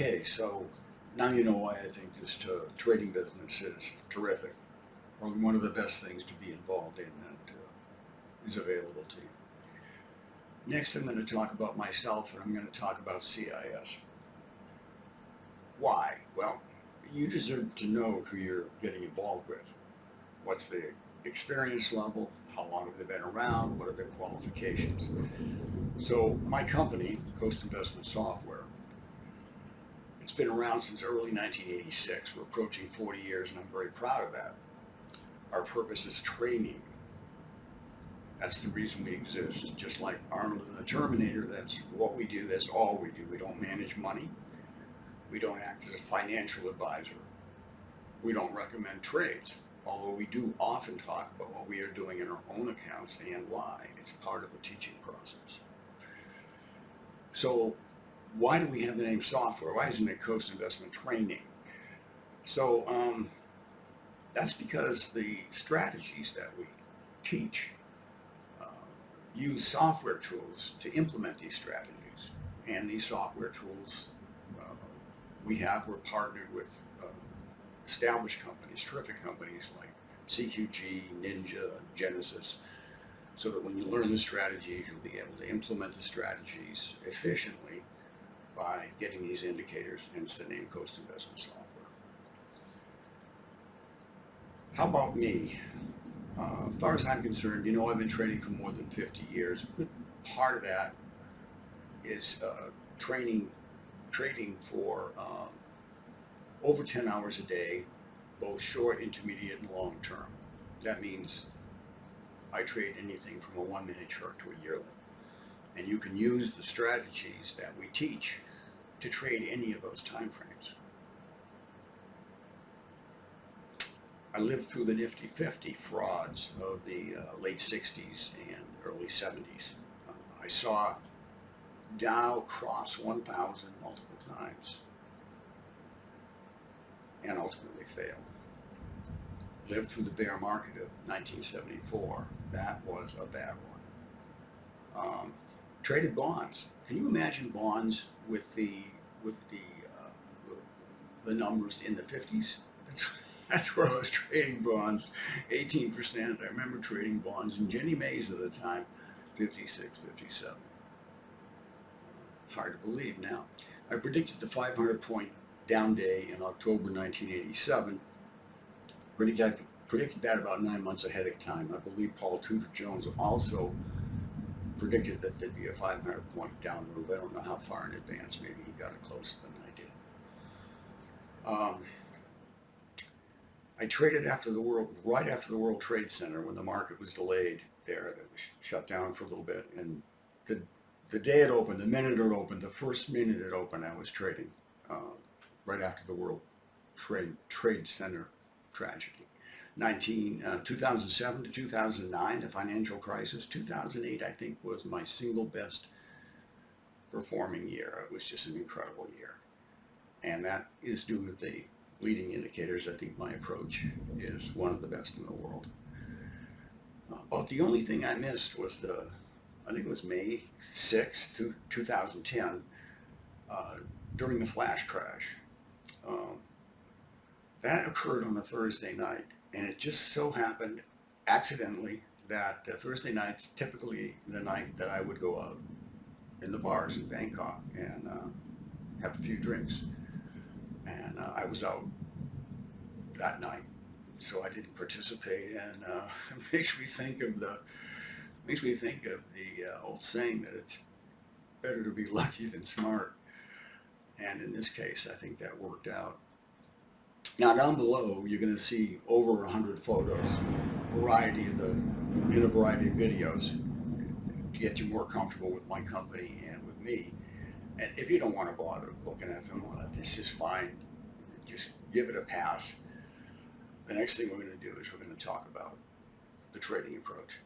Okay, so now you know why I think this trading business is terrific, or one of the best things to be involved in that is available to you. Next, I'm going to talk about myself, and I'm going to talk about CIS. Why? Well, you deserve to know who you're getting involved with. What's the experience level? How long have they been around? What are their qualifications? So my company, Coast Investment Software, it's been around since early 1986. We're approaching 40 years, and I'm very proud of that. Our purpose is training. That's the reason we exist. Just like Arnold and the Terminator, that's what we do. That's all we do. We don't manage money. We don't act as a financial advisor. We don't recommend trades, although we do often talk about what we are doing in our own accounts and why. It's part of the teaching process. So why do we have the name software? Why isn't it Coast Investment Training? So that's because the strategies that we teach use software tools to implement these strategies. And these software tools we're partnered with established companies, terrific companies like CQG, Ninja, Genesis, so that when you learn the strategies, you'll be able to implement the strategies efficiently by getting these indicators, hence the name Coast Investment Software. How about me? As far as I'm concerned, I've been trading for more than 50 years. A good part of that is trading for over 10 hours a day, both short, intermediate, and long term. That means I trade anything from a 1-minute chart to a yearly. And you can use the strategies that we teach to trade any of those time frames. I lived through the Nifty 50 frauds of the late 60s and early 70s. I saw Dow cross 1,000 multiple times and ultimately failed. Lived through the bear market of 1974. That was a bad one. Traded bonds. Can you imagine bonds with the numbers in the 50s? That's where I was trading bonds, 18%. I remember trading bonds in Ginnie Maes at the time, 56, 57. Hard to believe now. I predicted the 500-point down day in October 1987. Predicted that about 9 months ahead of time. I believe Paul Tudor Jones also predicted that there'd be a 500-point down move. I don't know how far in advance. Maybe he got it closer than I did. I traded right after the World Trade Center when the market was delayed there. It was shut down for a little bit. And the day it opened, the minute it opened, the first minute it opened, I was trading right after the World Trade Center tragedy. 2007 to 2009, the financial crisis. 2008, I think, was my single best performing year. It was just an incredible year. And that is due to the leading indicators. I think my approach is one of the best in the world. But the only thing I missed was I think it was May 6th, 2010, during the flash crash. That occurred on a Thursday night, and it just so happened accidentally that Thursday night's typically the night that I would go out in the bars in Bangkok and have a few drinks. And I was out that night, so I didn't participate. And it makes me think of the old saying that it's better to be lucky than smart. And in this case, I think that worked out. Now down below, you're going to see over 100 photos, in a variety of videos, to get you more comfortable with my company and with me. And if you don't want to bother looking at them, this is fine. Just give it a pass. The next thing we're going to do is we're going to talk about the trading approach.